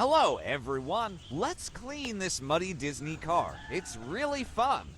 Hello, everyone. Let's clean this muddy Disney car. It's really fun.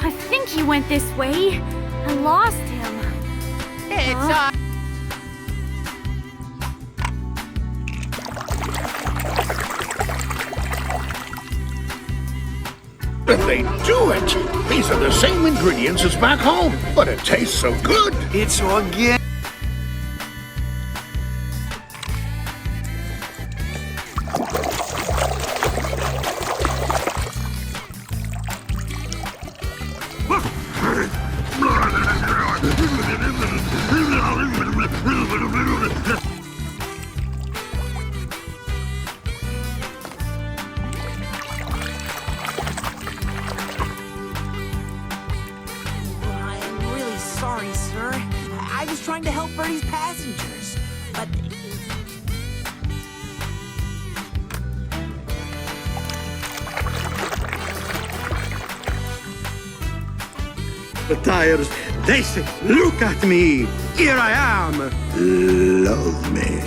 I think he went this way. I lost him. They do it! These are the same ingredients as back home, but it tastes so good! It's organic. Sorry, sir. I was trying to help Bertie's passengers, but... The tires, they say, look at me! Here I am! Love me.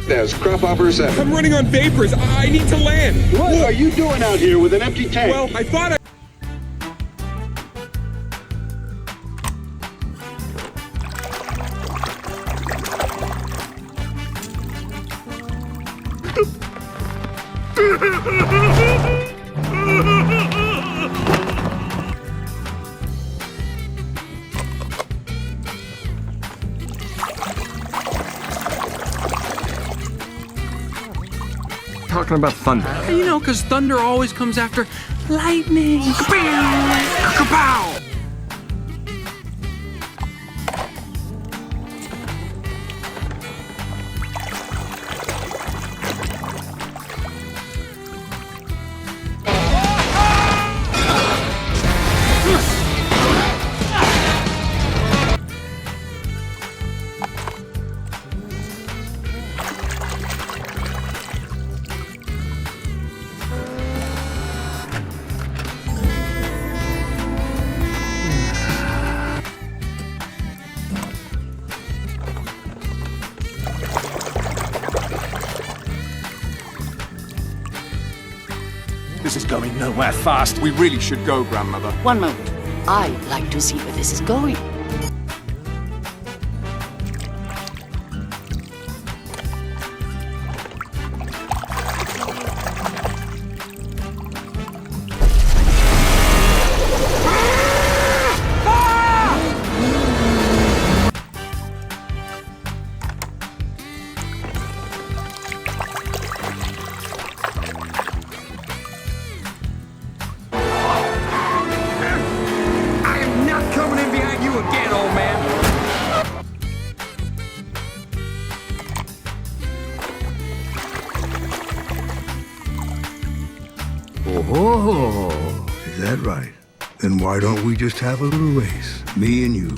There's crop hoppers. I'm running on vapors. I need to land. What are you doing out here with an empty tank? Well, I thought I... Talking about thunder. You know, because thunder always comes after lightning. Kapow! This is going nowhere fast. We really should go, Grandmother. One moment. I'd like to see where this is going. Oh, is that right? Then why don't we just have a little race, me and you?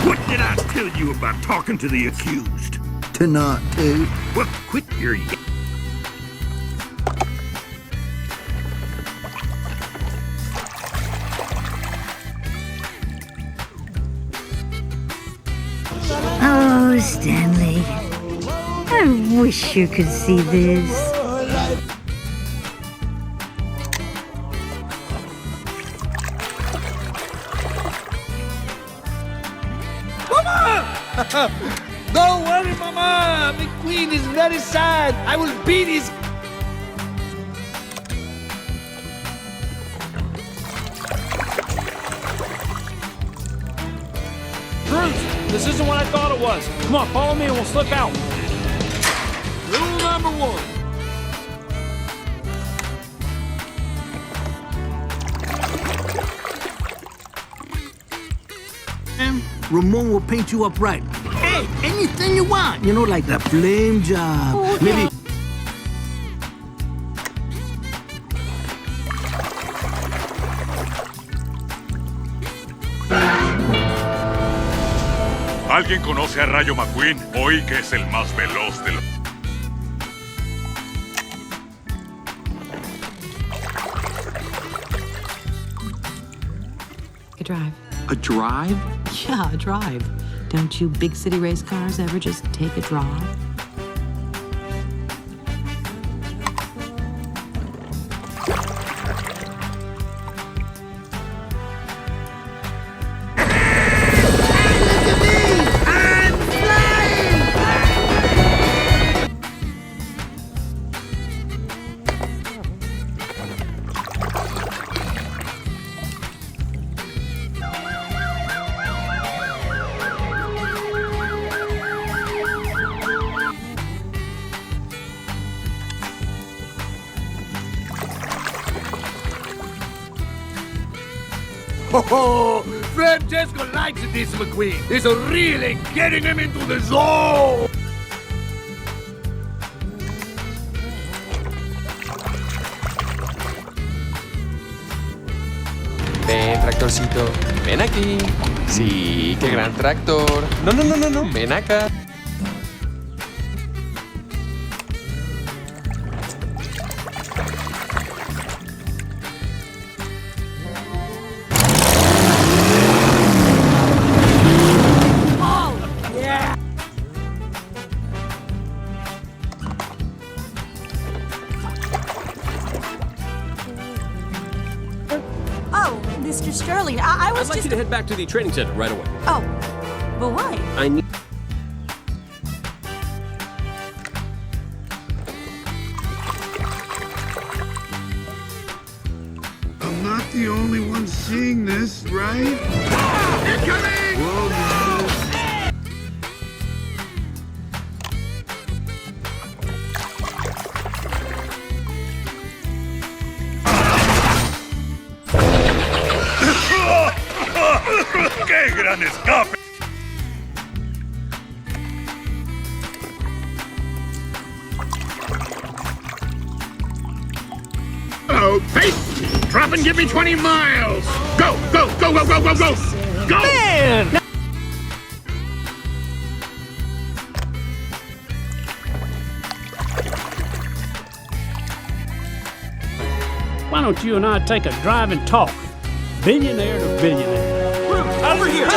What did I tell you about talking to the accused? To not to. Well, quit your Oh, Stanley. I wish you could see this. Mama! Don't worry, Mama! McQueen is very sad. I will beat his... This isn't what I thought it was. Come on, follow me and we'll slip out. Rule number 1. Ramon will paint you up right. Hey, anything you want. You know, like the flame job. Oh, Maybe... ¿Alguien conoce a Rayo McQueen? Hoy que es el más veloz de los... A drive. A drive? Yeah, a drive. Don't you big city race cars ever just take a drive? Oh, Francesco likes this McQueen. It's really getting him into the zone. Ven, tractorcito. Ven aquí. Sí, qué gran tractor. No, no, no, no, no. Ven acá. Oh, Mr. Sterling, I was I'd like you to head back to the training center right away. Oh, but why? I need... I'm not the only one seeing this, right? Incoming! Whoa, no. ¡Qué gran escape! Oh, pace! Drop and give me 20 miles! Go, go, go, go, go, go, go! Go! Man! Why don't you and I take a drive and talk? Billionaire to billionaire. Over here!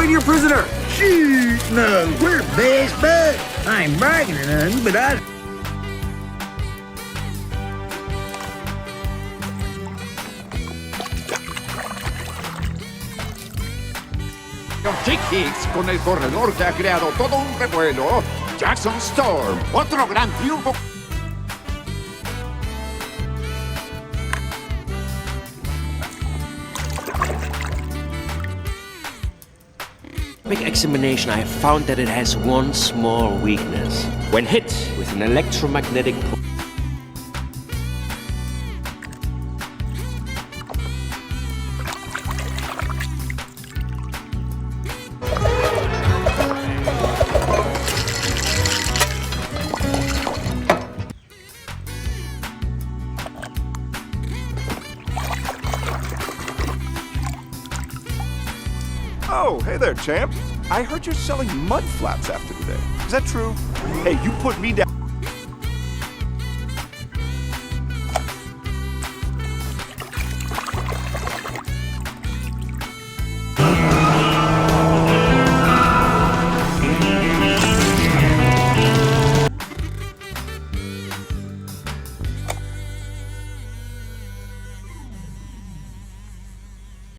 quit your prisoner. Shoot, no, we're best buds. I ain't bragging or nothing, but I... Los Chick-Hicks con el corredor que ha creado todo un revuelo. Jackson Storm, otro gran triunfo. Quick examination, I have found that it has one small weakness. When hit with an electromagnetic Oh, hey there, champ. I heard you're selling mud flaps after today. Is that true? Hey, you put me down.